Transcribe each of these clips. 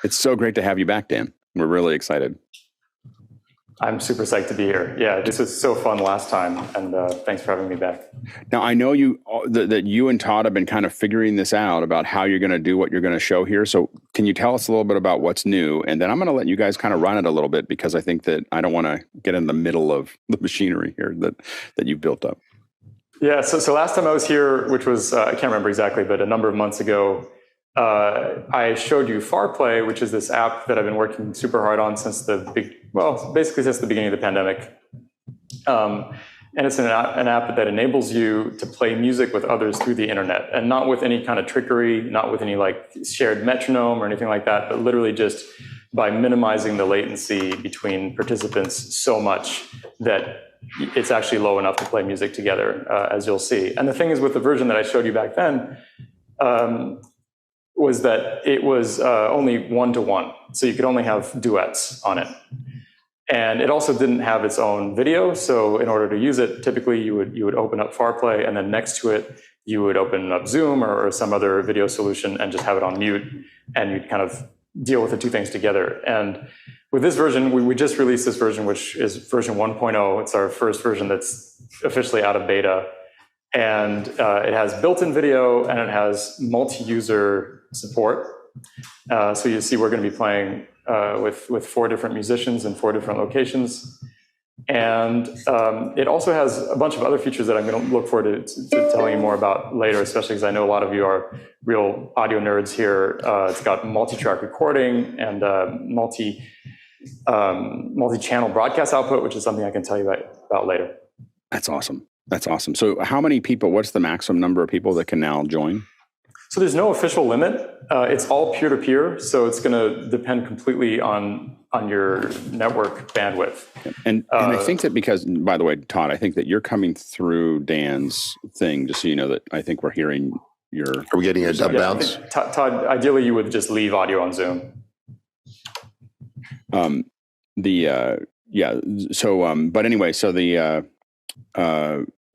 It's so great to have you back, Dan. We're really excited. I'm super psyched to be here. Yeah, this was so fun last time, and thanks for having me back. Now, I know that you and Todd have been kind of figuring this out about how you're going to do what you're going to show here. So can you tell us a little bit about what's new? And then I'm going to let you guys kind of run it a little bit, because I think that I don't want to get in the middle of the machinery here that you've built up. Yeah, so last time I was here, which was, I can't remember exactly, but a number of months ago, I showed you FarPlay, which is this app that I've been working super hard on since basically since the beginning of the pandemic. And it's an app that enables you to play music with others through the internet, and not with any kind of trickery, not with any like shared metronome or anything like that, but literally just by minimizing the latency between participants so much that it's actually low enough to play music together, as you'll see. And the thing is, with the version that I showed you back then, was that it was only 1-to-1. So you could only have duets on it. And it also didn't have its own video. So in order to use it, typically you would open up FarPlay, and then next to it, you would open up Zoom or some other video solution and just have it on mute. And you'd kind of deal with the two things together. And with this version, we just released this version, which is version 1.0. It's our first version that's officially out of beta. And it has built-in video, and it has multi-user support. So you see we're going to be playing with 4 different musicians in 4 different locations. And it also has a bunch of other features that I'm going to look forward to telling you more about later, especially because I know a lot of you are real audio nerds here. It's got multi-track recording and multi-channel broadcast output, which is something I can tell you about later. That's awesome. That's awesome. So how many people, what's the maximum number of people that can now join? So there's no official limit. It's all peer-to-peer, so it's going to depend completely on your network bandwidth. And I think that because, by the way, Todd, I think that you're coming through Dan's thing, just so you know that I think we're hearing your... Are we getting a dub bounce? Todd, ideally you would just leave audio on Zoom. But anyway, so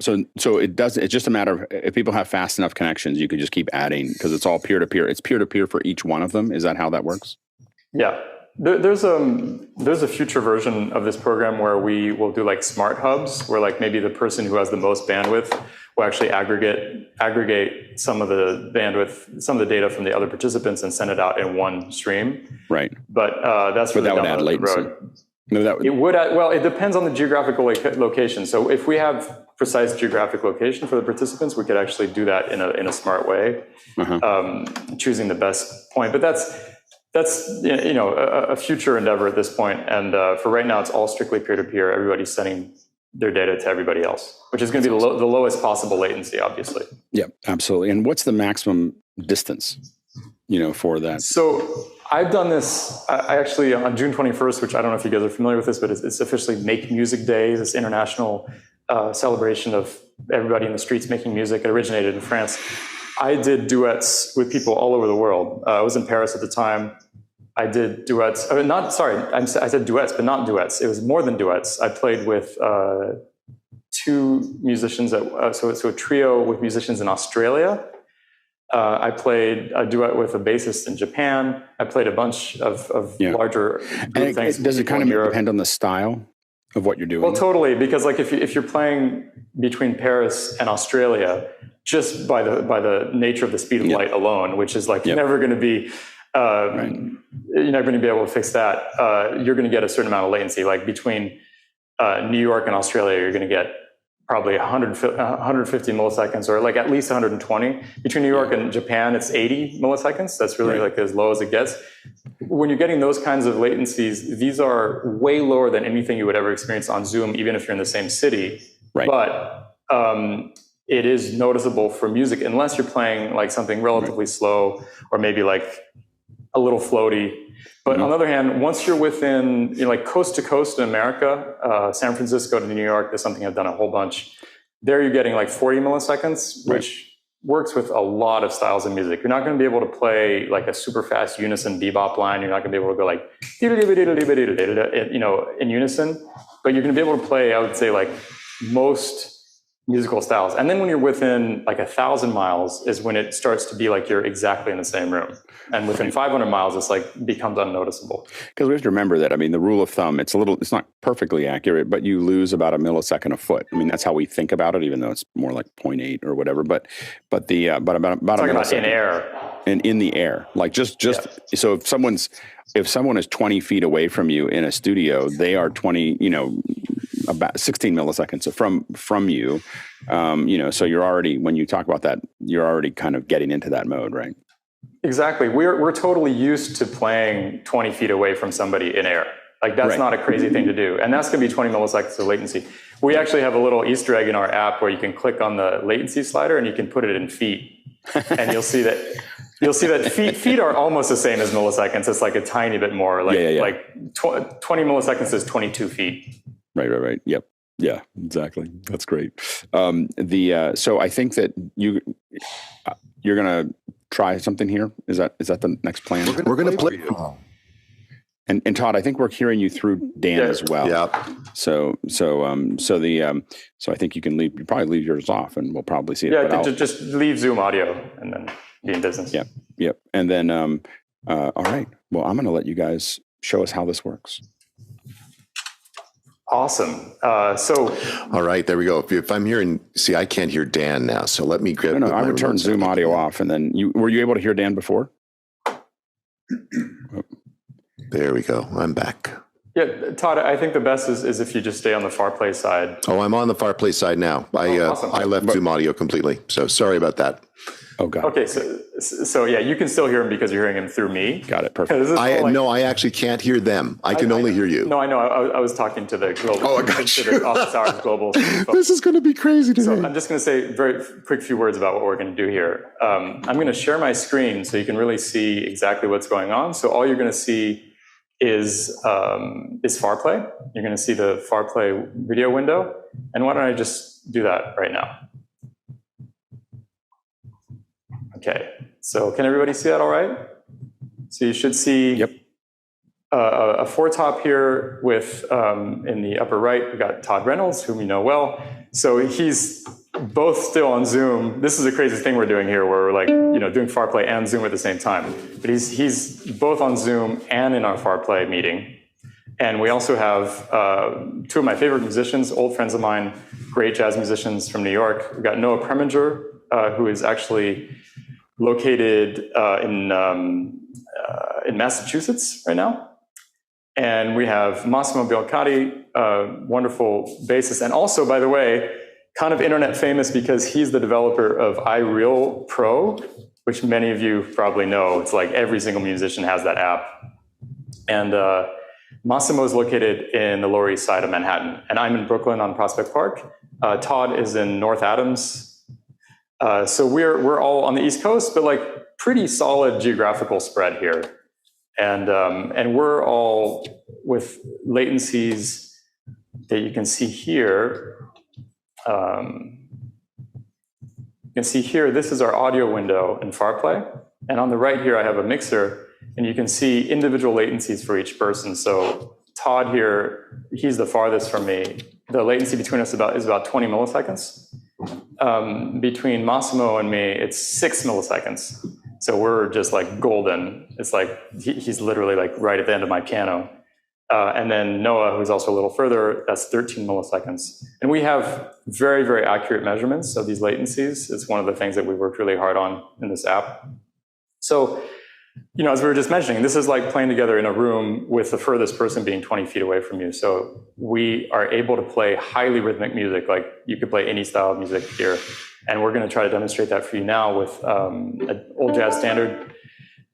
it's just a matter of, if people have fast enough connections, you can just keep adding, because it's all peer-to-peer. It's peer-to-peer for each one of them. Is that how that works? Yeah. There's a future version of this program where we will do like smart hubs, where like maybe the person who has the most bandwidth will actually aggregate some of the bandwidth, some of the data from the other participants and send it out in one stream. Right. But that's that would add latency. No, it would add, well, it depends on the geographical location. So if we have precise geographic location for the participants, we could actually do that in a smart way, choosing the best point. But that's a future endeavor at this point. And for right now, it's all strictly peer-to-peer. Everybody's sending their data to everybody else, which is going to be the lowest possible latency, obviously. Yeah, absolutely. And what's the maximum distance, for that? So I've done this, I actually, on June 21st, which I don't know if you guys are familiar with this, but it's officially Make Music Day, this international celebration of everybody in the streets making music. It originated in France. I did duets with people all over the world. I was in Paris at the time. I did duets. I said duets, but not duets. It was more than duets. I played with 2 musicians, so a trio with musicians in Australia. I played a duet with a bassist in Japan. I played a bunch of larger group things. Does it kind of depend on the style of what you're doing? Well, totally, because like if you're playing between Paris and Australia, just by the nature of the speed of light alone, which is like never going to be, you're never going to be able to fix that. You're going to get a certain amount of latency. Like between New York and Australia, you're going to get probably 150 milliseconds, or like at least 120. Between New York and Japan, it's 80 milliseconds. That's really like as low as it gets. When you're getting those kinds of latencies, these are way lower than anything you would ever experience on Zoom, even if you're in the same city. Right. But it is noticeable for music, unless you're playing like something relatively slow, or maybe like a little floaty. But on the other hand, once you're within, like coast to coast in America, San Francisco to New York, that's something I've done a whole bunch. There you're getting like 40 milliseconds, which works with a lot of styles of music. You're not going to be able to play like a super fast unison bebop line. You're not going to be able to go like, in unison. But you're going to be able to play, I would say, like most musical styles. And then when you're within like 1,000 miles is when it starts to be like you're exactly in the same room. And within 500 miles, it's like becomes unnoticeable. Because we have to remember that, I mean, the rule of thumb, it's not perfectly accurate, but you lose about a millisecond a foot. I mean, that's how we think about it, even though it's more like 0.8 or whatever. But about a millisecond. About in air. And in the air. Like so if someone is 20 feet away from you in a studio, they are 20, about 16 milliseconds from you, so you're already, when you talk about that, you're already kind of getting into that mode, right? Exactly. We're totally used to playing 20 feet away from somebody in air. Like that's not a crazy thing to do. And that's going to be 20 milliseconds of latency. We actually have a little Easter egg in our app where you can click on the latency slider and you can put it in feet. And you'll see that feet are almost the same as milliseconds. It's like a tiny bit more. Like 20 milliseconds is 22 feet. Right. Yep. Yeah, exactly. That's great. So I think that you're going to try something here. Is that the next plan? We're going to play. And Todd, I think we're hearing you through Dan as well. Yeah. So I think you can leave. You probably leave yours off, and we'll probably see it. Yeah, just leave Zoom audio, and then be in business. Yep. And then, all right. Well, I'm going to let you guys show us how this works. Awesome. All right, there we go. If I'm hearing, see, I can't hear Dan now. So let me grab. No, I would turn Zoom audio off, and then were you able to hear Dan before? There we go. I'm back. Yeah, Todd, I think the best is if you just stay on the FarPlay side. Oh, I'm on the FarPlay side now. Awesome. I left Zoom audio completely. So sorry about that. Oh, God. Okay, so yeah, you can still hear him because you're hearing him through me. Got it. Perfect. No, I actually can't hear them. I can only hear you. No, I know. I was talking to the global. Oh, I got you. The office hours global. This is going to be crazy today. So I'm just going to say very quick few words about what we're going to do here. I'm going to share my screen so you can really see exactly what's going on. So all you're going to see is FarPlay. You're going to see the FarPlay video window. And why don't I just do that right now? Okay, so can everybody see that all right? So you should see a foretop here with, in the upper right, we've got Todd Reynolds, whom you know well. So he's both still on Zoom. This is a crazy thing we're doing here where we're like, doing FarPlay and Zoom at the same time. But he's both on Zoom and in our FarPlay meeting. And we also have two of my favorite musicians, old friends of mine, great jazz musicians from New York. We've got Noah Preminger, who is actually located in Massachusetts right now. And we have Massimo Bialcati, wonderful bassist. And also, by the way, kind of internet famous because he's the developer of iReal Pro, which many of you probably know. It's like every single musician has that app. And Massimo is located in the Lower East Side of Manhattan. And I'm in Brooklyn on Prospect Park. Todd is in North Adams. So we're all on the East Coast, but like pretty solid geographical spread here. And we're all with latencies that you can see here. You can see here, this is our audio window in FarPlay. And on the right here, I have a mixer, and you can see individual latencies for each person. So Todd here, he's the farthest from me. The latency between us is about 20 milliseconds. Between Massimo and me, it's 6 milliseconds. So we're just like golden. It's like he's literally like right at the end of my piano. And then Noah, who's also a little further, that's 13 milliseconds. And we have very, very accurate measurements of these latencies. It's one of the things that we worked really hard on in this app. So, as we were just mentioning, this is like playing together in a room with the furthest person being 20 feet away from you. So we are able to play highly rhythmic music, like you could play any style of music here. And we're going to try to demonstrate that for you now with an old jazz standard.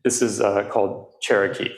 This is called Cherokee.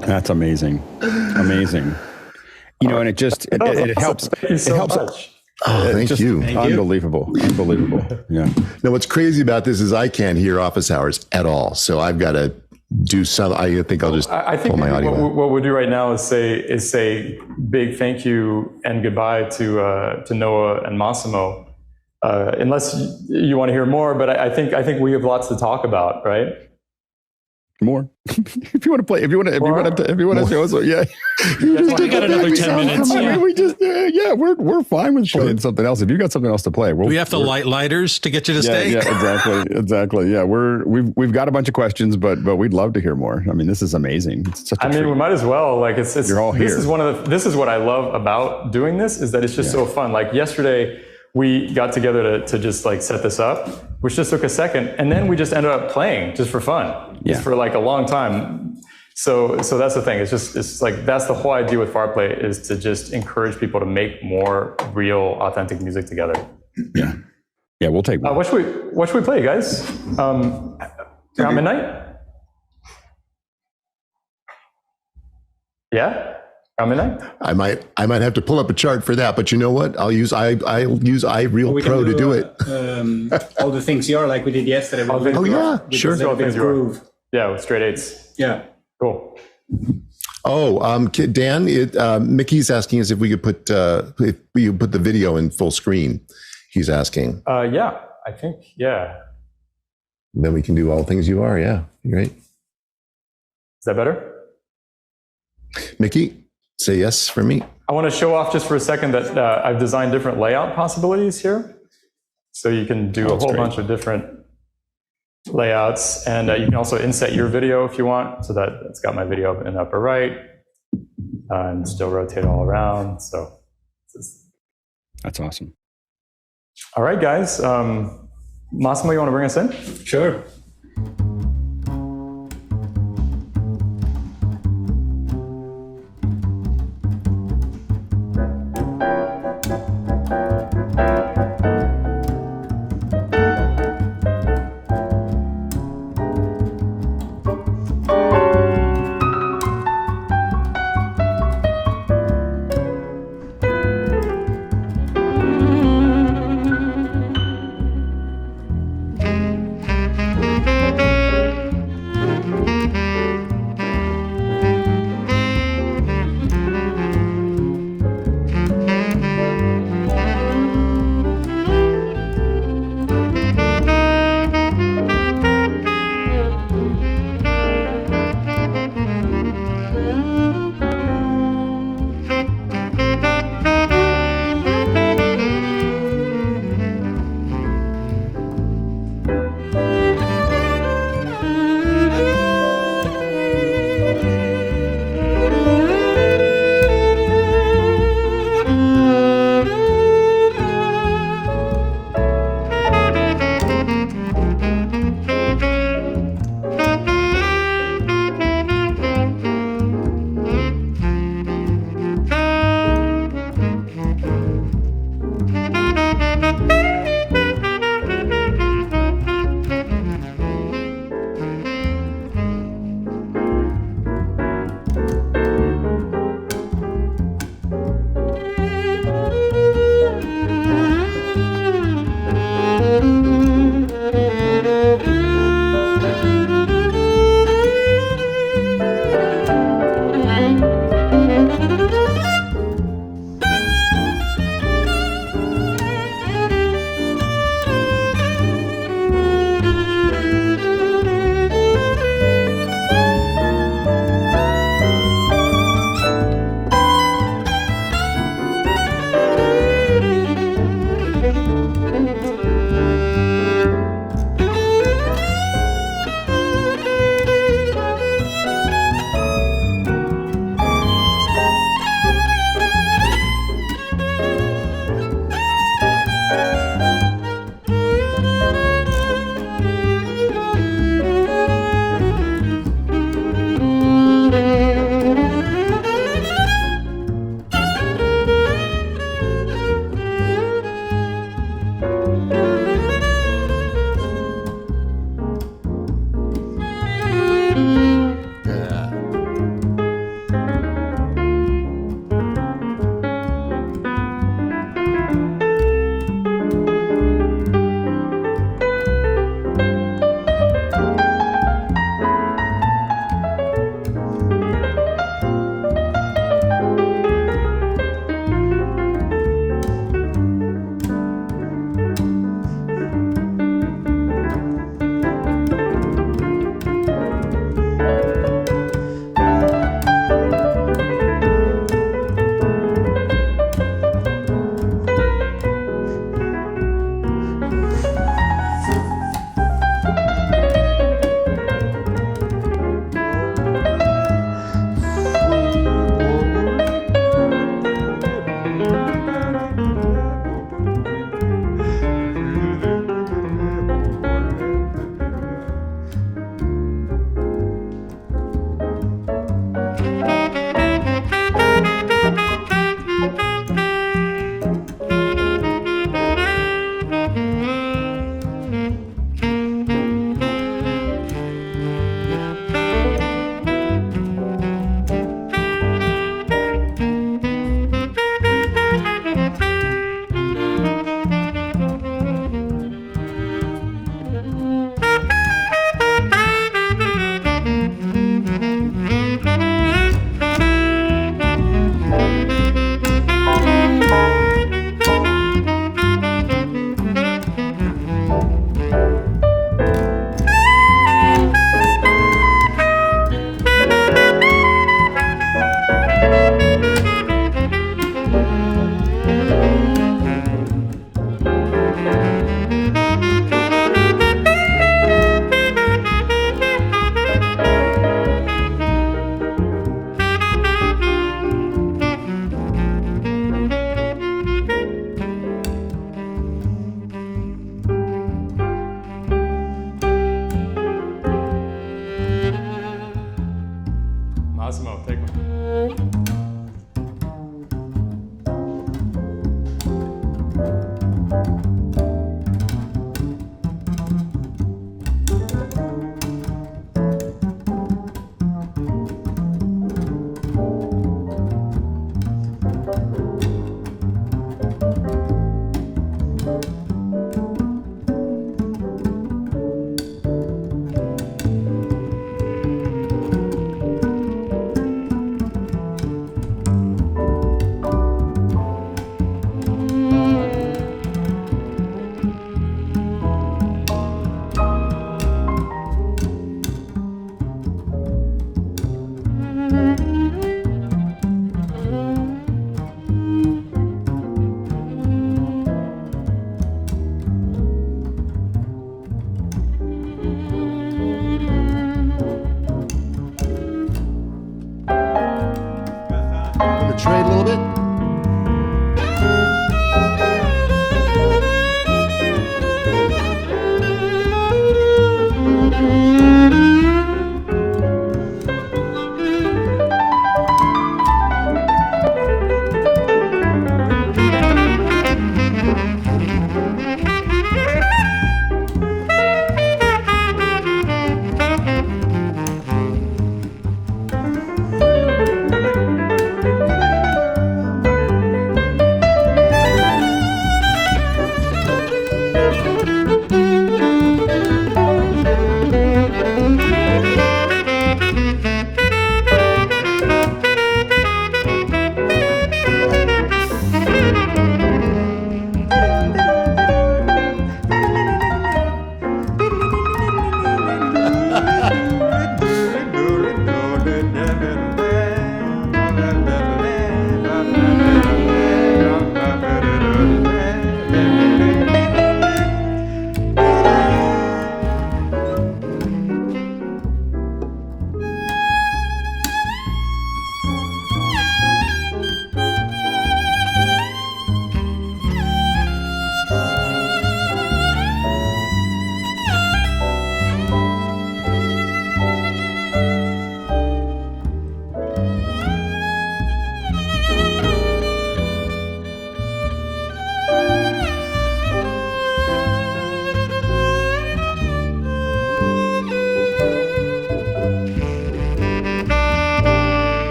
That's amazing. Amazing. You know, and it just, it helps. Thank you so it helps. much. Oh, thank you. Unbelievable. Unbelievable. Yeah. Now, what's crazy about this is I can't hear office hours at all. So I've got to do some. I think I'll just pull my audio. What we'll do right now is say big thank you and goodbye to Noah and Massimo. Unless you want to hear more, but I think we have lots to talk about, right? More. If you want to play, if you want to show us, yeah. We got another 10 minutes. I mean, we just, we're fine with playing something else. If you got something else to play, we have to light lighters to get you to stay. Yeah, exactly. Yeah, we've got a bunch of questions, but we'd love to hear more. I mean, this is amazing. It's such a treat. We might as well. Like, it's you're all here. This is what I love about doing this, is that it's just so fun. Like yesterday, we got together to just like set this up, which just took a second, and then we just ended up playing just for fun, just for like a long time. So that's the thing. It's like that's the whole idea with FarPlay, is to just encourage people to make more real, authentic music together. Yeah, we'll take one. What should we play, guys? Around midnight? Yeah. Around midnight? I might have to pull up a chart for that, but you know what? I'll use iReal Pro to do it. All the things you are, like we did yesterday. Sure. Groove. Yeah, with straight eights. Yeah. Cool. Oh, Dan, Mickey's asking us if we could put the video in full screen. He's asking. Yeah, I think, yeah. Then we can do all things you are. Yeah, great. Is that better? Mickey, say yes for me. I want to show off just for a second that I've designed different layout possibilities here. So you can do a whole bunch of different layouts, and you can also inset your video if you want, so that it's got my video up in the upper right, and still rotate all around. So that's awesome. All right, guys. Massimo, you want to bring us in? Sure.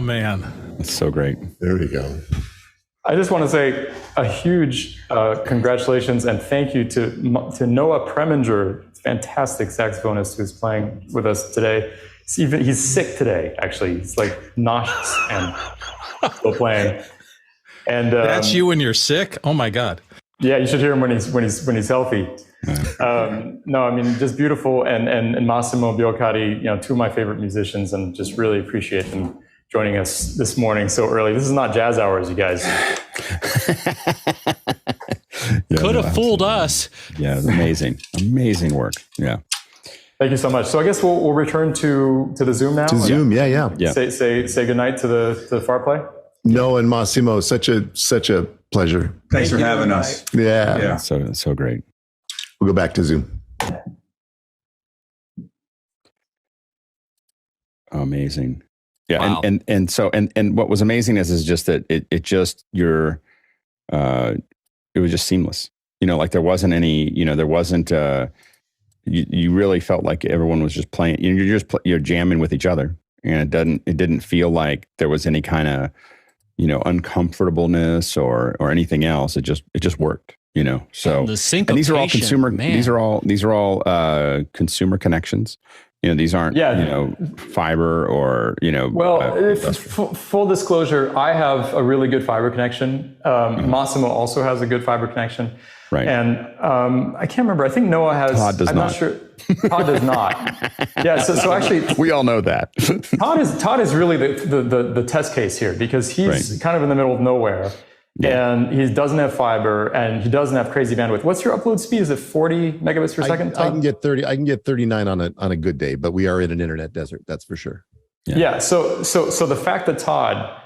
man. That's so great. There we go. I just want to say a huge congratulations and thank you to Noah Preminger, fantastic saxophonist who's playing with us today. He's sick today, actually. He's like nauseous and still playing. And that's you when you're sick? Oh my God. Yeah, you should hear him when he's healthy. No, I mean, just beautiful. And Massimo Biocati, two of my favorite musicians, and just really appreciate them joining us this morning so early. This is not jazz hours, you guys. Could have fooled us. Yeah, amazing. Amazing work. Yeah. Thank you so much. So I guess we'll return to the Zoom now. To Zoom, yeah. Say goodnight to the FarPlay. No, and Massimo, such a pleasure. Thanks for having us. Yeah. So great. We'll go back to Zoom. Amazing. Yeah. Wow. And so what was amazing is just that it was just seamless. Like there wasn't any, there wasn't, you really felt like everyone was just playing, you're jamming with each other, and it didn't feel like there was any kind of, uncomfortableness or anything else. It just worked, so. And the syncopation, and these are all consumer, man. these are all consumer connections. These aren't, fiber or, Well, full disclosure, I have a really good fiber connection. Massimo also has a good fiber connection. Right. And I can't remember. I think Noah has. Todd does I'm not. not sure. Todd does not. Yeah. So actually, we all know that. Todd is really the test case here, because he's kind of in the middle of nowhere. Yeah. And he doesn't have fiber, and he doesn't have crazy bandwidth. What's your upload speed? Is it 40 megabits per second? I can get 30. I can get 39 on a good day, but we are in an internet desert. That's for sure. Yeah. So the fact that Todd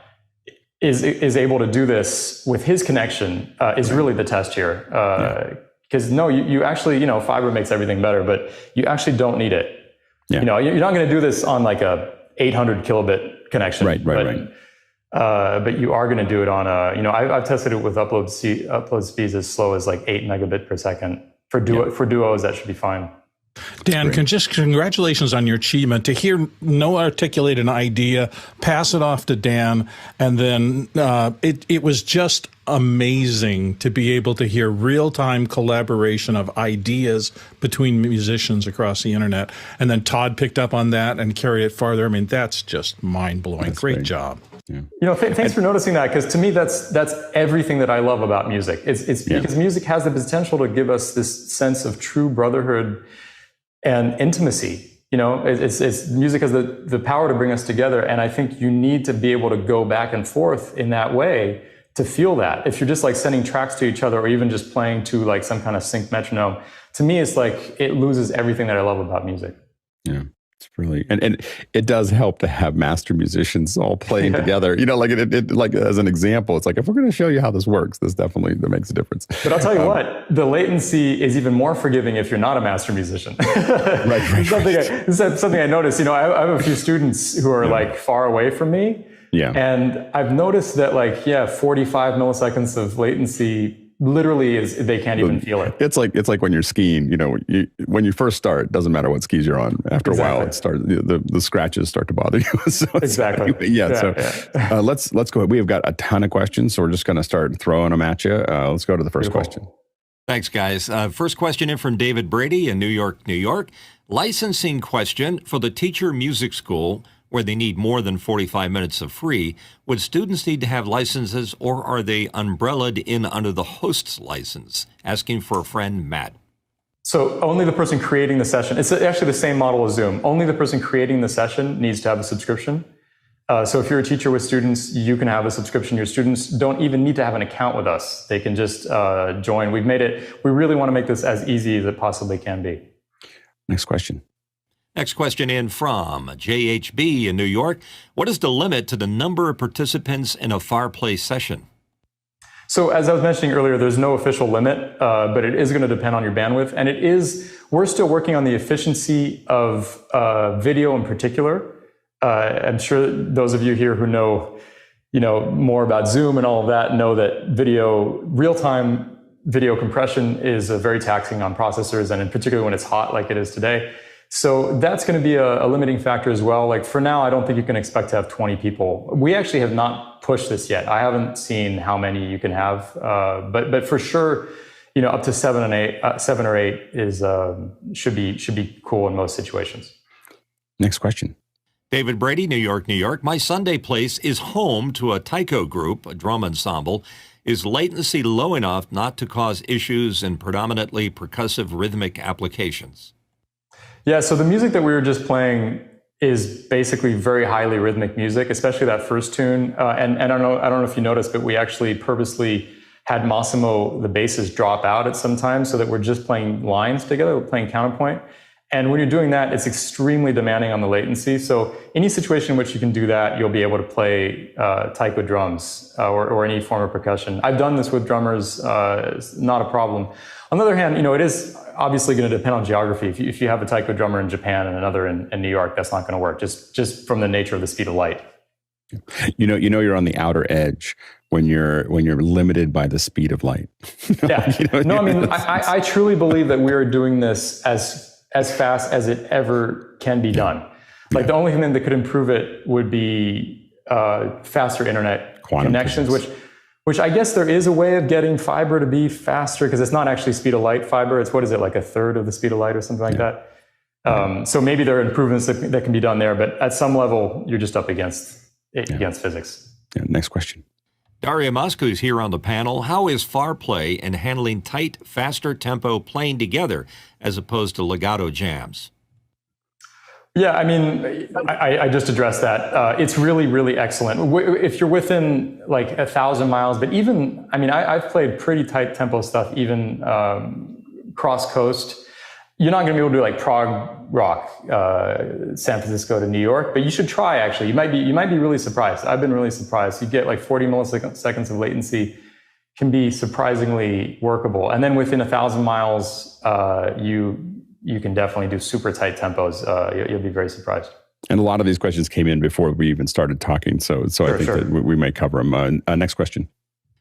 is able to do this with his connection is really the test here. Because you actually, fiber makes everything better, but you actually don't need it. Yeah. You're not going to do this on like a 800 kilobit connection. Right. But you are going to do it on I've tested it with upload speeds as slow as like 8 megabit per second. For duos, that should be fine. Dan, congratulations on your achievement. To hear Noah articulate an idea, pass it off to Dan, and then it was just amazing to be able to hear real-time collaboration of ideas between musicians across the internet. And then Todd picked up on that and carried it farther. I mean, that's just mind-blowing. Great job. Yeah. Thanks for noticing that, because to me, that's everything that I love about music. It's because music has the potential to give us this sense of true brotherhood and intimacy. It's music has the power to bring us together, and I think you need to be able to go back and forth in that way to feel that. If you're just like sending tracks to each other, or even just playing to like some kind of synced metronome, to me, it's like it loses everything that I love about music. Yeah. It's really, and it does help to have master musicians all playing together. Like it like as an example, it's like, if we're going to show you how this works, that makes a difference. But I'll tell you what, the latency is even more forgiving if you're not a master musician. Right. This is something I noticed. I have a few students who are like far away from me. Yeah. And I've noticed that 45 milliseconds of latency literally they can't even feel it. It's like when you're skiing, when you first start, it doesn't matter what skis you're on. After a while, it starts, the scratches start to bother you. So exactly. Let's go ahead. We have got a ton of questions, so we're just going to start throwing them at you. Let's go to the first question. Thanks, guys. First question in from David Brady in New York, New York. Licensing question for the teacher music school, where they need more than 45 minutes of free. Would students need to have licenses, or are they umbrellaed in under the host's license? Asking for a friend, Matt. So only the person creating the session, it's actually the same model as Zoom. Only the person creating the session needs to have a subscription. So if you're a teacher with students, you can have a subscription. Your students don't even need to have an account with us. They can just join. We really want to make this as easy as it possibly can be. Next question. Next question in from JHB in New York. What is the limit to the number of participants in a FarPlay session? So as I was mentioning earlier, there's no official limit, but it is going to depend on your bandwidth. And we're still working on the efficiency of video in particular. I'm sure those of you here who know more about Zoom and all of that know that real-time video compression is very taxing on processors, and in particular when it's hot like it is today. So that's going to be a limiting factor as well. Like for now, I don't think you can expect to have 20 people. We actually have not pushed this yet. I haven't seen how many you can have, but for sure, up to 7 or 8 is should be cool in most situations. Next question. David Brady, New York, New York. My Sunday place is home to a taiko group, a drum ensemble. Is latency low enough not to cause issues in predominantly percussive rhythmic applications? Yeah, so the music that we were just playing is basically very highly rhythmic music, especially that first tune. And I don't know if you noticed, but we actually purposely had Massimo, the basses, drop out at some time so that we're just playing lines together, we're playing counterpoint. And when you're doing that, it's extremely demanding on the latency. So any situation in which you can do that, you'll be able to play taiko drums or any form of percussion. I've done this with drummers, it's not a problem. On the other hand, it is obviously going to depend on geography. If you have a taiko drummer in Japan and another in New York, that's not going to work, just from the nature of the speed of light. You're on the outer edge when you're limited by the speed of light. Yeah. No, I mean, I truly believe that we are doing this as fast as it ever can be done. Like the only thing that could improve it would be faster internet Quantum connections, physics. which I guess there is a way of getting fiber to be faster because it's not actually speed of light fiber. It's like a third of the speed of light or something like that. So maybe there are improvements that can be done there, but at some level, you're just up against physics. Yeah, next question. Daria Moscow is here on the panel. How is FarPlay in handling tight, faster tempo playing together as opposed to legato jams? Yeah, I mean, I just addressed that. It's really, really excellent. If you're within like 1,000 miles, but even, I mean, I've played pretty tight tempo stuff, even cross coast. You're not going to be able to do like prog rock, San Francisco to New York, but you should try. Actually, you might be really surprised. I've been really surprised. You get like 40 milliseconds of latency, can be surprisingly workable. And then within 1,000 miles, you can definitely do super tight tempos. You'll be very surprised. And a lot of these questions came in before we even started talking, so I think that we may cover them. Next question.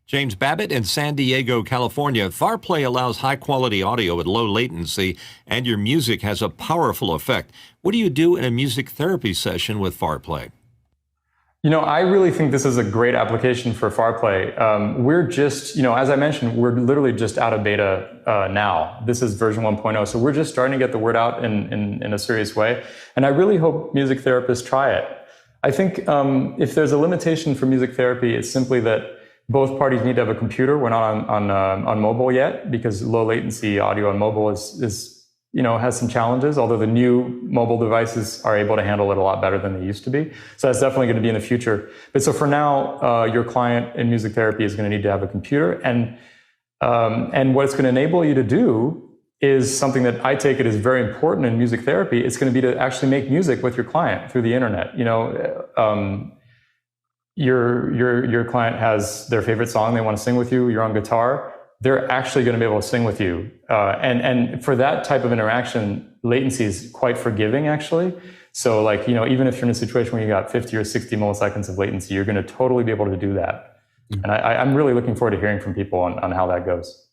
James Babbitt in San Diego, California. FarPlay allows high-quality audio at low latency, and your music has a powerful effect. What do you do in a music therapy session with FarPlay? I really think this is a great application for FarPlay. We're just, as I mentioned, we're literally just out of beta now. This is version 1.0, so we're just starting to get the word out in a serious way. And I really hope music therapists try it. I think if there's a limitation for music therapy, it's simply that both parties need to have a computer. We're not on mobile yet because low latency audio on mobile is has some challenges, although the new mobile devices are able to handle it a lot better than they used to be. So that's definitely going to be in the future. But so for now, your client in music therapy is going to need to have a computer. And what it's going to enable you to do is something that I take it is very important in music therapy. It's going to be to actually make music with your client through the internet. Your client has their favorite song they want to sing with you. You're on guitar. They're actually going to be able to sing with you. And for that type of interaction, latency is quite forgiving, actually. So like, even if you're in a situation where you got 50 or 60 milliseconds of latency, you're going to totally be able to do that. Mm-hmm. And I'm really looking forward to hearing from people on how that goes.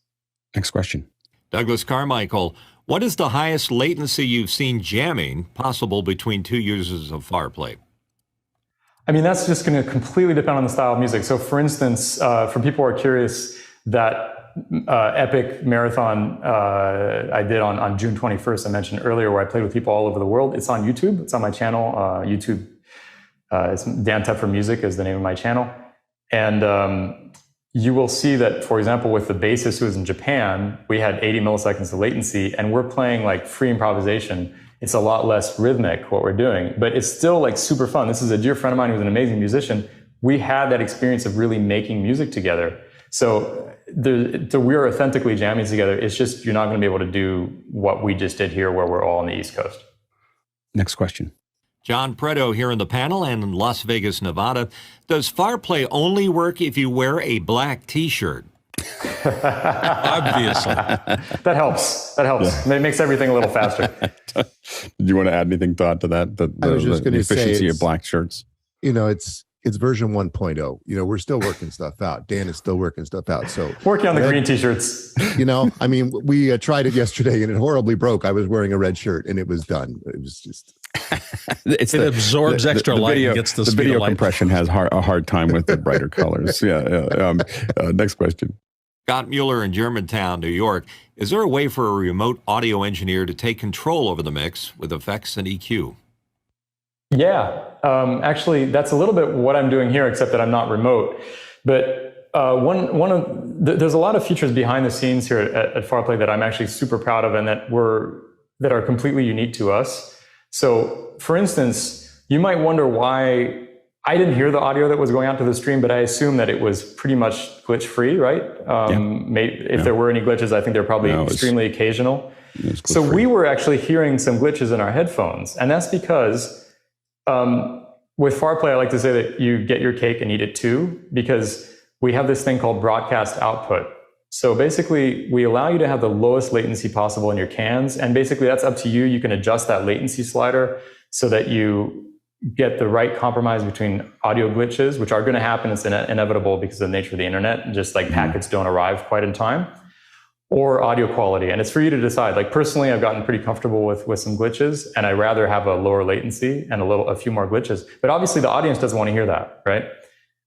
Next question. Douglas Carmichael, what is the highest latency you've seen jamming possible between two users of FarPlay? I mean, that's just going to completely depend on the style of music. So for instance, for people who are curious, that epic marathon I did on June 21st, I mentioned earlier, where I played with people all over the world. It's on YouTube. It's on my channel, YouTube. It's Dan Tepfer Music is the name of my channel. And you will see that, for example, with the bassist who was in Japan, we had 80 milliseconds of latency, and we're playing like free improvisation. It's a lot less rhythmic, what we're doing, but it's still like super fun. This is a dear friend of mine who's an amazing musician. We had that experience of really making music together. So we're authentically jamming together. It's just, you're not going to be able to do what we just did here where we're all on the East Coast. Next question. John Preto here in the panel and in Las Vegas, Nevada. Does FarPlay only work if you wear a black T-shirt? Obviously. That helps. Yeah. It makes everything a little faster. Do you want to add anything to that? I was just going the to say efficiency of black shirts. It's it's version 1.0. You know, we're still working stuff out. Dan is still working stuff out. So working on the green t-shirts. You know, I mean, we tried it yesterday and it horribly broke. I was wearing a red shirt and it was done. It was just. It absorbs extra light and gets the video light. compression has a hard time with the brighter colors. Next question. Scott Mueller in Germantown, New York. Is there a way for a remote audio engineer to take control over the mix with effects and EQ? Yeah, actually, that's a little bit what I'm doing here, except that I'm not remote. But there's a lot of features behind the scenes here at FarPlay that I'm actually super proud of, and that are completely unique to us. So, for instance, you might wonder why I didn't hear the audio that was going out to the stream, but I assume that it was pretty much glitch-free, right? If there were any glitches, I think they're probably extremely occasional. So we were actually hearing some glitches in our headphones, and that's because with FarPlay, I like to say that you get your cake and eat it too, because we have this thing called broadcast output. So basically, we allow you to have the lowest latency possible in your cans, and basically that's up to you. You can adjust that latency slider so that you get the right compromise between audio glitches, which are going to happen. It's inevitable because of the nature of the internet, just like packets don't arrive quite in time, or audio quality. And it's for you to decide. Like personally, I've gotten pretty comfortable with some glitches, and I rather have a lower latency and a few more glitches. But obviously the audience doesn't want to hear that, right?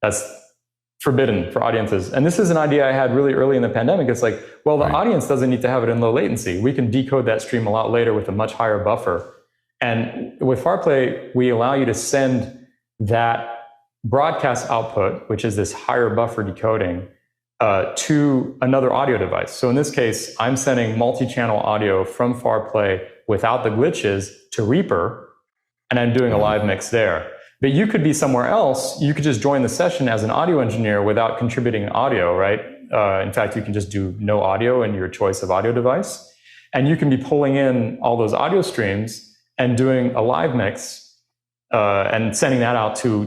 That's forbidden for audiences. And this is an idea I had really early in the pandemic. It's like, well, the audience doesn't need to have it in low latency. We can decode that stream a lot later with a much higher buffer. And with FarPlay, we allow you to send that broadcast output, which is this higher buffer decoding, to another audio device. So in this case, I'm sending multi-channel audio from FarPlay without the glitches to Reaper, and I'm doing a live mix there. But you could be somewhere else. You could just join the session as an audio engineer without contributing audio, right? In fact, you can just do no audio in your choice of audio device. And you can be pulling in all those audio streams and doing a live mix and sending that out to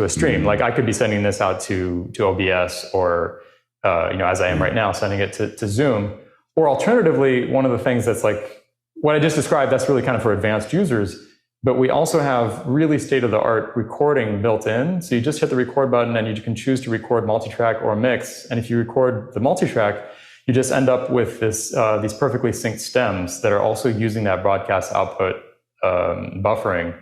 a stream. Like I could be sending this out to OBS or, as I am right now, sending it to Zoom. Or alternatively, one of the things that's like what I just described, that's really kind of for advanced users. But we also have really state-of-the-art recording built in. So you just hit the record button and you can choose to record multi-track or mix. And if you record the multi-track, you just end up with these perfectly synced stems that are also using that broadcast output buffering,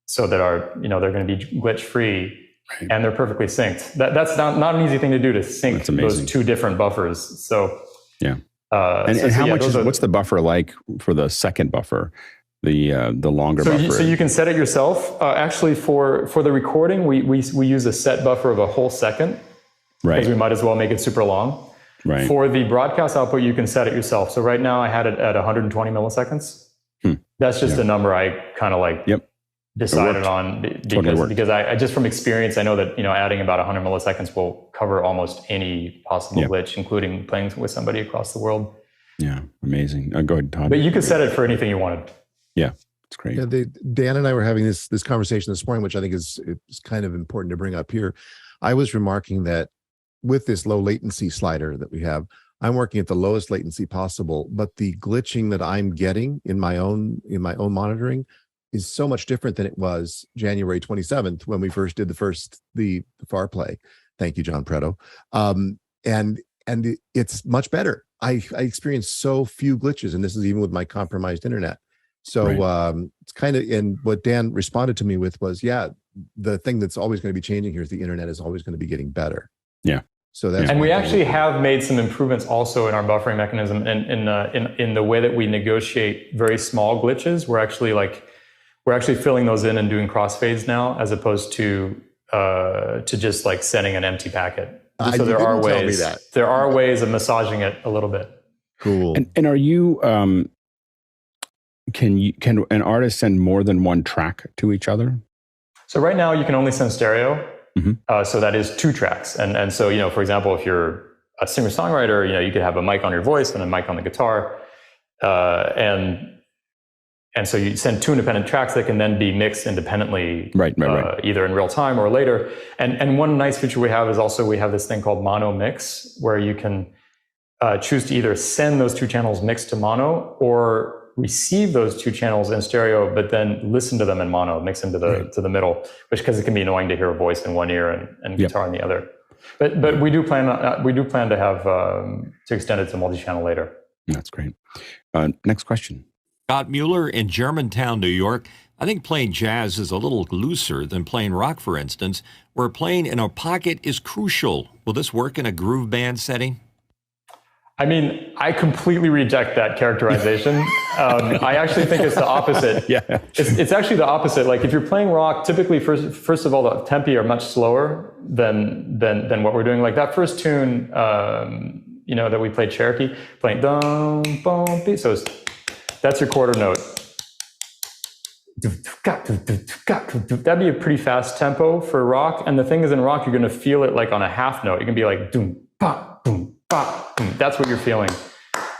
so that they're going to be glitch-free and they're perfectly synced. That's not an easy thing to do, to sync those two different buffers. So yeah. And how much what's the buffer like for the second buffer? The longer buffer. So you can set it yourself. Actually, for the recording, we use a set buffer of a whole second, right? Because we might as well make it super long. Right. For the broadcast output, you can set it yourself. So right now, I had it at 120 milliseconds. That's just a number I kind of decided on because I just from experience, I know that adding about 100 milliseconds will cover almost any possible glitch, including playing with somebody across the world. Yeah, amazing. Go ahead, Todd. But you could set it for anything you wanted. Yeah, it's great. Yeah, Dan and I were having this conversation this morning, which I think is kind of important to bring up here. I was remarking that with this low latency slider that we have, I'm working at the lowest latency possible, but the glitching that I'm getting in my own monitoring is so much different than it was January 27th when we first did the FarPlay. Thank you, John Preto. And it's much better. I experienced so few glitches, and this is even with my compromised internet. So it's kind of, and what Dan responded to me with was, the thing that's always going to be changing here is the internet is always going to be getting better. Yeah. So that's and we actually have made some improvements also in our buffering mechanism in the way that we negotiate very small glitches. We're actually filling those in and doing crossfades now, as opposed to just like sending an empty packet. So there are ways of massaging it a little bit. Cool. And are you can an artist send more than one track to each other? So right now you can only send stereo. So that is 2 tracks. And so, for example, if you're a singer-songwriter, you could have a mic on your voice and a mic on the guitar. And so you send 2 independent tracks that can then be mixed independently, right. Either in real time or later. And one nice feature we have is also we have this thing called mono mix, where you can choose to either send those 2 channels mixed to mono or receive those two channels in stereo, but then listen to them in mono, mix them to the middle, which because it can be annoying to hear a voice in one ear and guitar in the other. But we do plan to have to extend it to multi-channel later. That's great. Next question. Scott Mueller in Germantown, New York. I think playing jazz is a little looser than playing rock, for instance, where playing in a pocket is crucial. Will this work in a groove band setting? I mean, I completely reject that characterization. I actually think it's the opposite. It's actually the opposite. Like if you're playing rock, typically first of all, the tempi are much slower than what we're doing. Like that first tune, that we played Cherokee, playing dum bum beat. So that's your quarter note. That'd be a pretty fast tempo for rock. And the thing is, in rock, you're going to feel it like on a half note. You can be like doom ba boom. That's what you're feeling.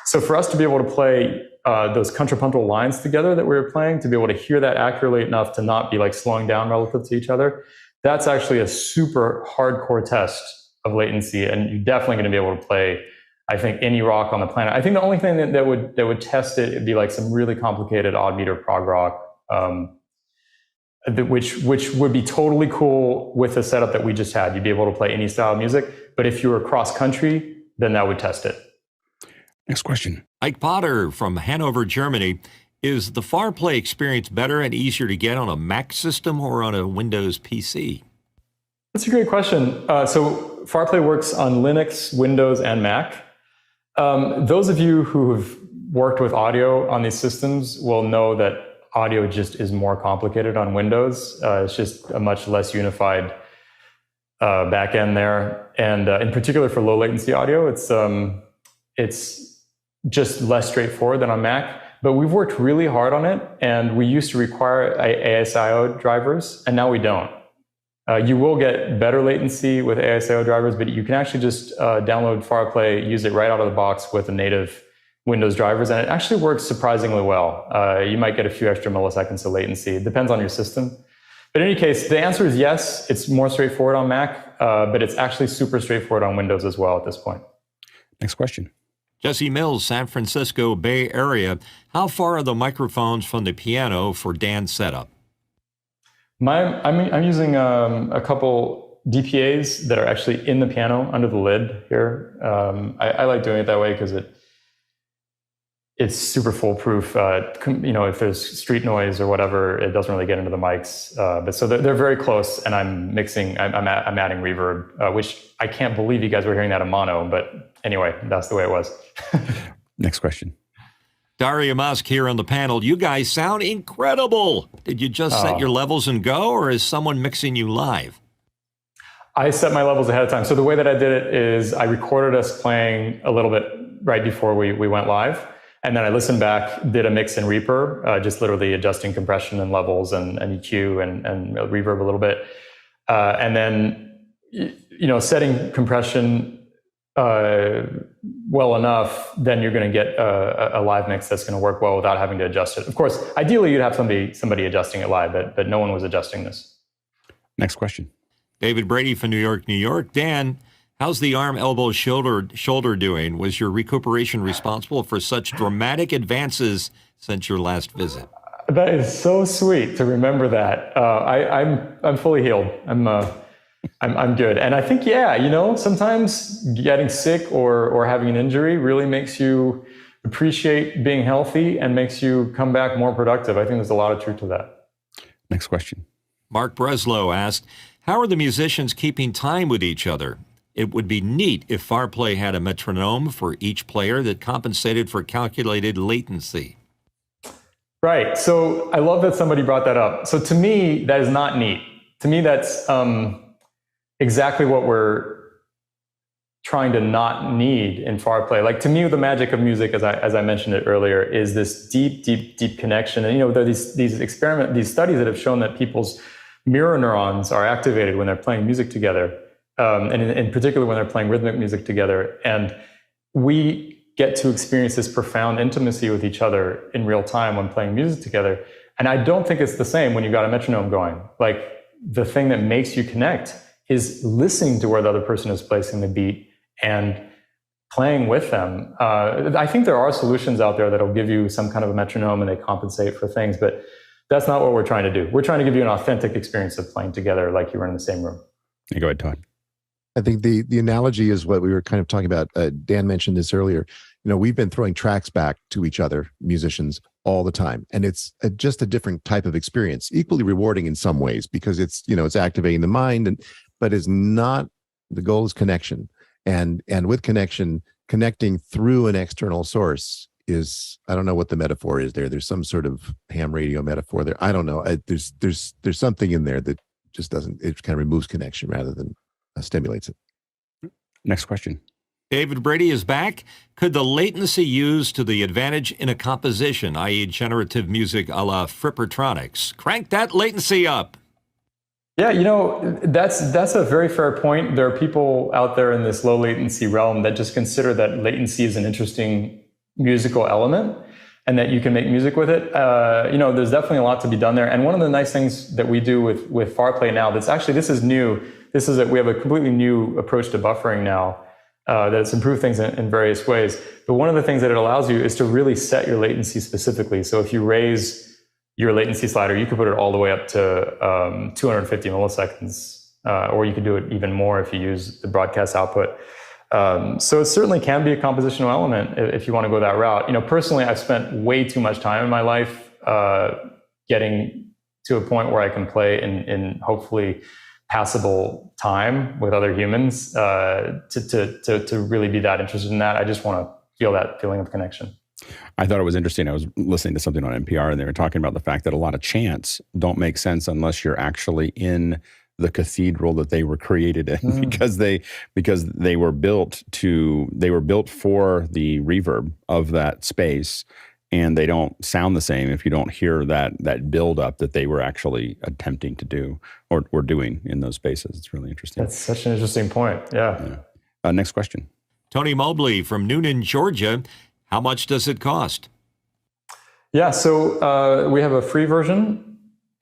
So for us to be able to play those contrapuntal lines together that we were playing, to be able to hear that accurately enough to not be like slowing down relative to each other, that's actually a super hardcore test of latency. And you're definitely going to be able to play, I think, any rock on the planet. I think the only thing that would test it would be like some really complicated odd meter prog rock, which would be totally cool with the setup that we just had. You'd be able to play any style of music. But if you were cross country, then that would test it. Next question. Ike Potter from Hanover, Germany. Is the FarPlay experience better and easier to get on a Mac system or on a Windows PC? That's a great question. So FarPlay works on Linux, Windows, and Mac. Those of you who have worked with audio on these systems will know that audio just is more complicated on Windows. It's just a much less unified back end there. And in particular for low latency audio, it's just less straightforward than on Mac. But we've worked really hard on it, and we used to require ASIO drivers, and now we don't. You will get better latency with ASIO drivers, but you can actually just download FarPlay, use it right out of the box with the native Windows drivers, and it actually works surprisingly well. You might get a few extra milliseconds of latency. It depends on your system. But in any case, the answer is yes, it's more straightforward on Mac, but it's actually super straightforward on Windows as well at this point. Next question. Jesse Mills, San Francisco Bay Area. How far are the microphones from the piano for Dan's setup? I'm using a couple DPAs that are actually in the piano under the lid here. I like doing it that way because it's super foolproof. If there's street noise or whatever, it doesn't really get into the mics. But so they're very close, and I'm adding reverb, which I can't believe you guys were hearing that in mono. But anyway, that's the way it was. Next question. Daria Musk here on the panel. You guys sound incredible. Did you just set your levels and go, or is someone mixing you live? I set my levels ahead of time. So the way that I did it is I recorded us playing a little bit right before we went live. And then I listened back, did a mix in reverb, just literally adjusting compression and levels and EQ and reverb a little bit. And then, setting compression well enough, then you're going to get a live mix that's going to work well without having to adjust it. Of course, ideally you'd have somebody adjusting it live, but no one was adjusting this. Next question. David Brady from New York, New York. Dan, how's the arm, elbow, shoulder doing? Was your recuperation responsible for such dramatic advances since your last visit? That is so sweet to remember that. I'm fully healed. I'm good. And I think, sometimes getting sick or having an injury really makes you appreciate being healthy and makes you come back more productive. I think there's a lot of truth to that. Next question. Mark Breslow asked, how are the musicians keeping time with each other? It would be neat if FarPlay had a metronome for each player that compensated for calculated latency. Right. So I love that somebody brought that up. So to me, that is not neat. To me, that's exactly what we're trying to not need in FarPlay. Like, to me, the magic of music, as I mentioned it earlier, is this deep connection. And there are these studies that have shown that people's mirror neurons are activated when they're playing music together, and in particular when they're playing rhythmic music together. And we get to experience this profound intimacy with each other in real time when playing music together. And I don't think it's the same when you've got a metronome going. Like, the thing that makes you connect is listening to where the other person is placing the beat and playing with them. I think there are solutions out there that'll give you some kind of a metronome and they compensate for things, but that's not what we're trying to do. We're trying to give you an authentic experience of playing together like you were in the same room. Yeah, go ahead, Todd. I think the analogy is what we were kind of talking about. Dan mentioned this earlier. We've been throwing tracks back to each other, musicians, all the time, and it's just a different type of experience, equally rewarding in some ways because it's it's activating the mind, but is not. The goal is connection, and with connection, connecting through an external source is, I don't know what the metaphor is there. There's some sort of ham radio metaphor there. I don't know. There's something in there that just doesn't. It kind of removes connection rather than stimulates it. Next question. David Brady is back. Could the latency used to the advantage in a composition, i.e. generative music a la Frippertronics? Crank that latency up. Yeah, that's a very fair point. There are people out there in this low latency realm that just consider that latency is an interesting musical element and that you can make music with it. There's definitely a lot to be done there. And one of the nice things that we do with FarPlay now, this is new. This is that we have a completely new approach to buffering now. That's improved things in various ways. But one of the things that it allows you is to really set your latency specifically. So if you raise your latency slider, you could put it all the way up to 250 milliseconds, or you could do it even more if you use the broadcast output. So it certainly can be a compositional element if you want to go that route. Personally, I've spent way too much time in my life getting to a point where I can play in hopefully passable time with other humans to really be that interested in that. I just want to feel that feeling of connection. I thought it was interesting. I was listening to something on NPR and they were talking about the fact that a lot of chants don't make sense unless you're actually in the cathedral that they were created in, because they were built for the reverb of that space. And they don't sound the same if you don't hear that build up that they were actually attempting to do or doing in those spaces. It's really interesting. That's such an interesting point. Yeah. Next question. Tony Mobley from Noonan, Georgia. How much does it cost? Yeah, so we have a free version.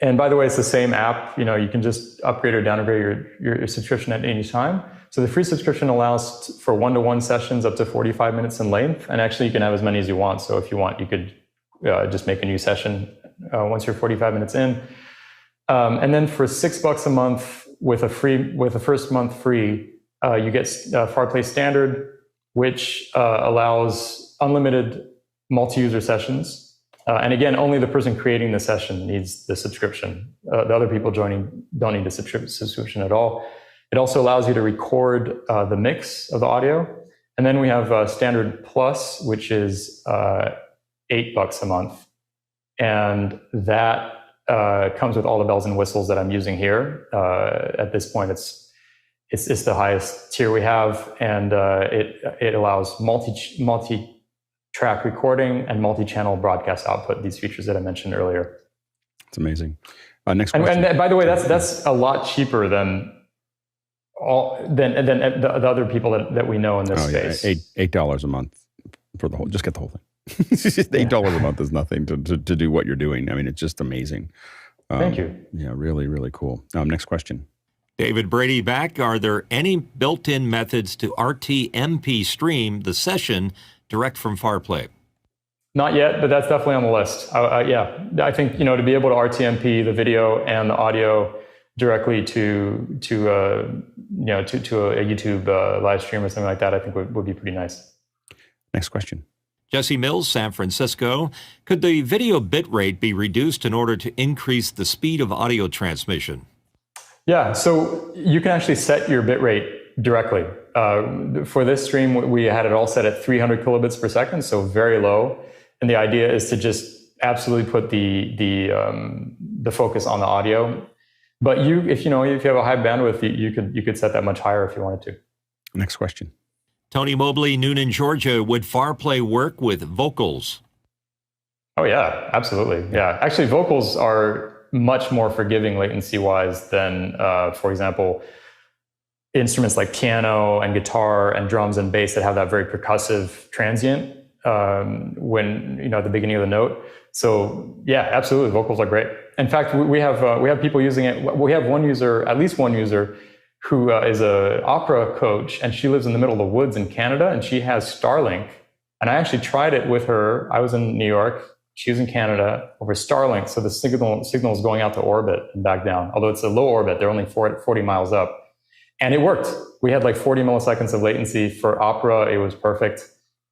And by the way, it's the same app. You can just upgrade or downgrade your subscription at any time. So the free subscription allows for one-to-one sessions up to 45 minutes in length. And actually, you can have as many as you want. So if you want, you could just make a new session once you're 45 minutes in. And then for $6 a month with a first month free, you get FarPlay Standard, which allows unlimited multi-user sessions. And again, only the person creating the session needs the subscription. The other people joining don't need a subscription at all. It also allows you to record the mix of the audio. And then we have Standard Plus, which is $8 a month. And that comes with all the bells and whistles that I'm using here. At this point, it's the highest tier we have. And it allows multi-track recording and multi-channel broadcast output, these features that I mentioned earlier. It's amazing. Next question. And by the way, that's a lot cheaper than the other people that we know in this space. Yeah. $8 a month for the whole. Just get the whole thing. $8 a month is nothing to do what you're doing. I mean, it's just amazing. Thank you. Yeah, really, really cool. Next question. David Brady back. Are there any built-in methods to RTMP stream the session direct from FarPlay? Not yet, but that's definitely on the list. Yeah, I think to be able to RTMP the video and the audio directly to a YouTube live stream or something like that, I think would be pretty nice. Next question. Jesse Mills, San Francisco. Could the video bitrate be reduced in order to increase the speed of audio transmission? Yeah, so you can actually set your bitrate directly. For this stream, we had it all set at 300 kilobits per second, so very low. And the idea is to just absolutely put the focus on the audio. But if you have a high bandwidth, you could set that much higher if you wanted to. Next question. Tony Mobley, Noonan, Georgia. Would FarPlay work with vocals? Oh yeah, absolutely. Yeah, actually, vocals are much more forgiving latency-wise than, for example, instruments like piano and guitar and drums and bass that have that very percussive transient when at the beginning of the note. So yeah, absolutely, vocals are great. In fact, we have people using it. We have at least one user who is an opera coach, and she lives in the middle of the woods in Canada, and she has Starlink. And I actually tried it with her. I was in New York. She was in Canada over Starlink. So the signal is going out to orbit and back down. Although it's a low orbit, they're only 40 miles up. And it worked. We had like 40 milliseconds of latency for opera. It was perfect.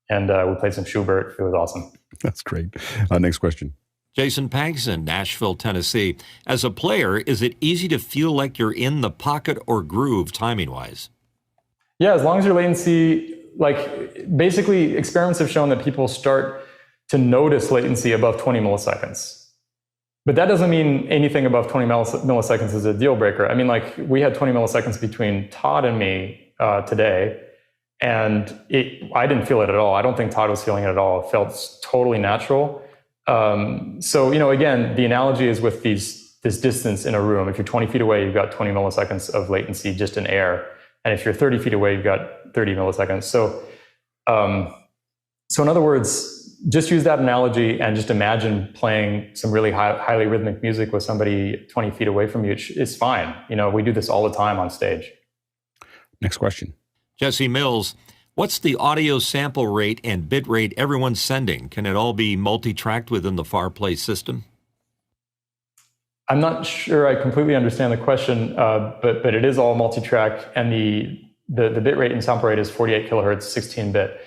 And we played some Schubert. It was awesome. That's great. Next question. Jason Paxson, Nashville, Tennessee. As a player, is it easy to feel like you're in the pocket or groove timing-wise? Yeah, as long as your latency, like basically experiments have shown that people start to notice latency above 20 milliseconds. But that doesn't mean anything above 20 milliseconds is a deal breaker. I mean, like we had 20 milliseconds between Todd and me today, and I didn't feel it at all. I don't think Todd was feeling it at all. It felt totally natural. So, again, the analogy is with this distance in a room. If you're 20 feet away, you've got 20 milliseconds of latency just in air. And if you're 30 feet away, you've got 30 milliseconds. So in other words, just use that analogy and just imagine playing some really highly rhythmic music with somebody 20 feet away from you. It's fine. We do this all the time on stage. Next question. Jesse Mills, what's the audio sample rate and bit rate everyone's sending? Can it all be multi-tracked within the FarPlay system? I'm not sure I completely understand the question, but it is all multi-track, and the bit rate and sample rate is 48 kilohertz, 16-bit.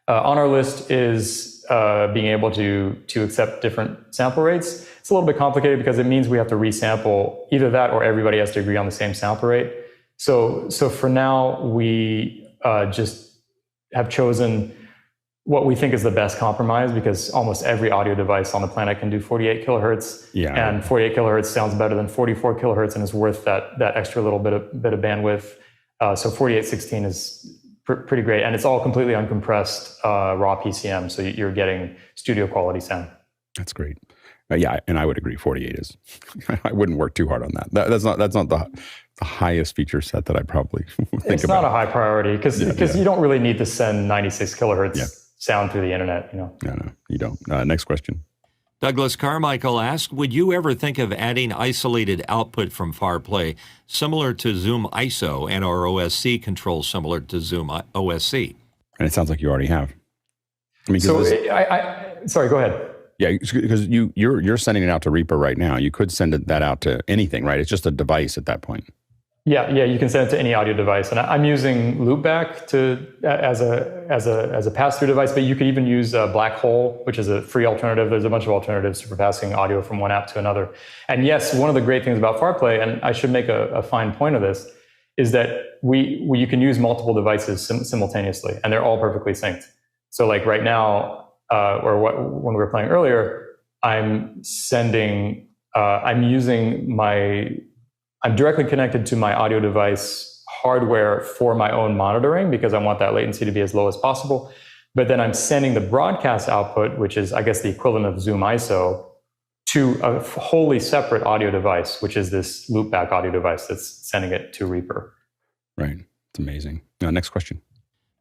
On our list is being able to accept different sample rates. It's a little bit complicated because it means we have to resample either that or everybody has to agree on the same sample rate. So for now, we just have chosen what we think is the best compromise, because almost every audio device on the planet can do 48 kilohertz. Yeah. And 48 kilohertz sounds better than 44 kilohertz and is worth that extra little bit of bandwidth. So 4816 is pretty great. And it's all completely uncompressed raw PCM. So you're getting studio quality sound. That's great. Yeah, and I would agree. 48 is. I wouldn't work too hard on that. That's not the highest feature set that I probably think about. It's not a high priority because you don't really need to send 96 kilohertz sound through the internet. No, you don't. Next question. Douglas Carmichael asked, would you ever think of adding isolated output from FarPlay similar to Zoom ISO and our OSC controls similar to Zoom OSC? And it sounds like you already have. I mean, sorry, go ahead. Yeah, because you're sending it out to Reaper right now. You could send that out to anything, right? It's just a device at that point. Yeah, you can send it to any audio device, and I'm using Loopback as a pass-through device. But you could even use Black Hole, which is a free alternative. There's a bunch of alternatives for passing audio from one app to another. And yes, one of the great things about FarPlay, and I should make a fine point of this, is that you can use multiple devices simultaneously, and they're all perfectly synced. So like right now, when we were playing earlier, I'm directly connected to my audio device hardware for my own monitoring because I want that latency to be as low as possible. But then I'm sending the broadcast output, which is, I guess, the equivalent of Zoom ISO, to a wholly separate audio device, which is this Loopback audio device that's sending it to Reaper. Right. It's amazing. Next question.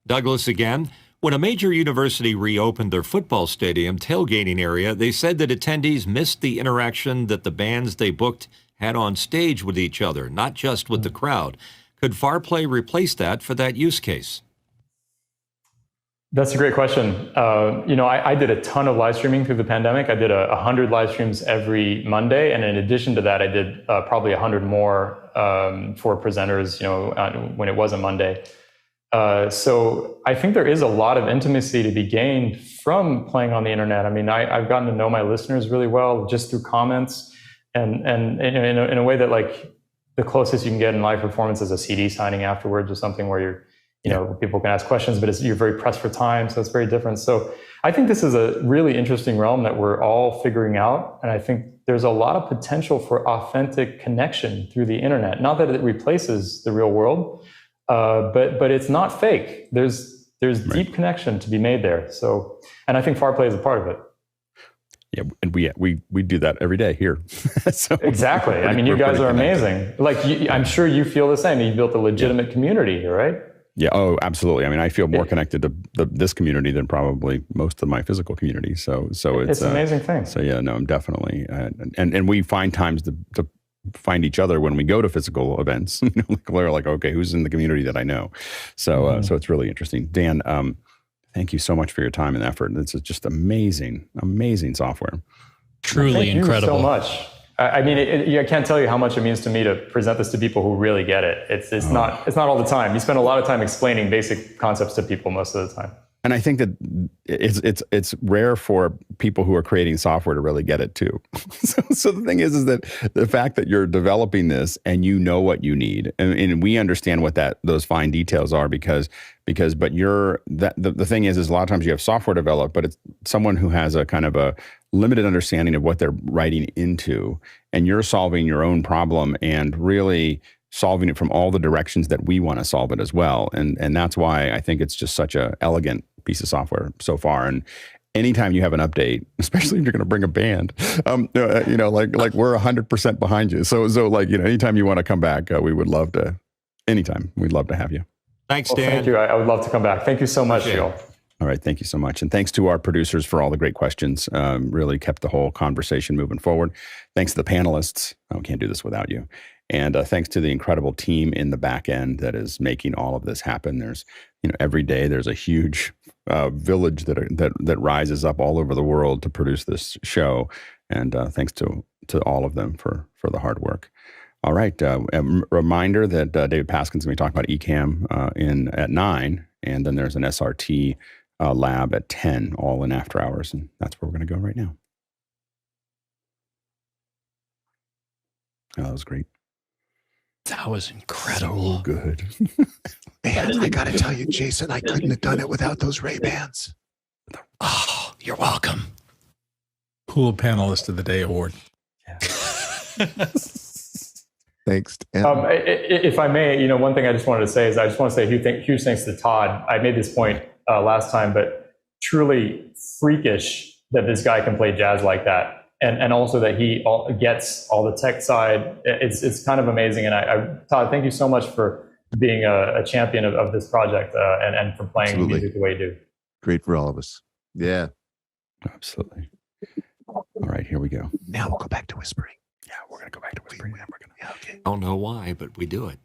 Douglas again. When a major university reopened their football stadium tailgating area, they said that attendees missed the interaction that the bands they booked had on stage with each other, not just with the crowd. Could FarPlay replace that for that use case? That's a great question. I did a ton of live streaming through the pandemic. I did 100 live streams every Monday. And in addition to that, I did probably 100 more for presenters, when it was a Monday. So I think there is a lot of intimacy to be gained from playing on the internet. I mean, I've gotten to know my listeners really well just through comments and in a way that like the closest you can get in live performance is a CD signing afterwards or something where people can ask questions, but you're very pressed for time. So it's very different. So I think this is a really interesting realm that we're all figuring out. And I think there's a lot of potential for authentic connection through the internet. Not that it replaces the real world, but it's not fake. There's deep connection to be made there. So, and I think FarPlay is a part of it. Yeah, and we do that every day here. So exactly. I mean, you guys are amazing. Like, I'm sure you feel the same. You built a legitimate community here, right? Yeah. Oh, absolutely. I mean, I feel more connected to this community than probably most of my physical community. So it's an amazing thing. So yeah, no, I'm definitely, and we find times to find each other when we go to physical events. We're like, okay, who's in the community that I know? So so it's really interesting. Dan, thank you so much for your time and effort. It's just amazing software. Truly Thank incredible. you so much. I mean, I can't tell you how much it means to me to present this to people who really get it. It's not all the time. You spend a lot of time explaining basic concepts to people most of the time. And I think that it's rare for people who are creating software to really get it too. So the thing is that the fact that you're developing this and you know what you need, and we understand what those fine details are because but the thing is a lot of times you have software developed, but it's someone who has a kind of a limited understanding of what they're writing into, and you're solving your own problem and really solving it from all the directions that we want to solve it as well. And that's why I think it's just such a elegant piece of software so far. And anytime you have an update, especially if you're going to bring a band, like we're 100% behind you. So like, anytime you want to come back, we would love to, anytime we'd love to have you. Thanks, Well, Dan. thank you. I would love to come back. Thank you so much, Joe. All right. Thank you so much. And thanks to our producers for all the great questions. Really kept the whole conversation moving forward. Thanks to the panelists. We can't do this without you. And thanks to the incredible team in the back end that is making all of this happen. There's, every day there's a huge village that rises up all over the world to produce this show. And thanks to all of them for the hard work. All right. A reminder that David Paskin's going to be talking about eCam at 9, and then there's an SRT lab at 10, all in after hours. And that's where we're going to go right now. Oh, that was great. That was incredible. So good. Man, I got to tell you, Jason, I couldn't have done it without those Ray-Bans. Oh, you're welcome. Cool Panelist of the Day award. Yeah. Thanks. If I may, one thing I just wanted to say is I just want to say huge thanks to Todd. I made this point last time, but truly freakish that this guy can play jazz like that. And also that he gets all the tech side. It's kind of amazing. And Todd, thank you so much for being a champion of this project and for playing music the way you do. Great for all of us. Yeah. Absolutely. All right, here we go. Now we'll go back to whispering. Yeah, we're going to go back to whispering. Okay. I don't know why, but we do it.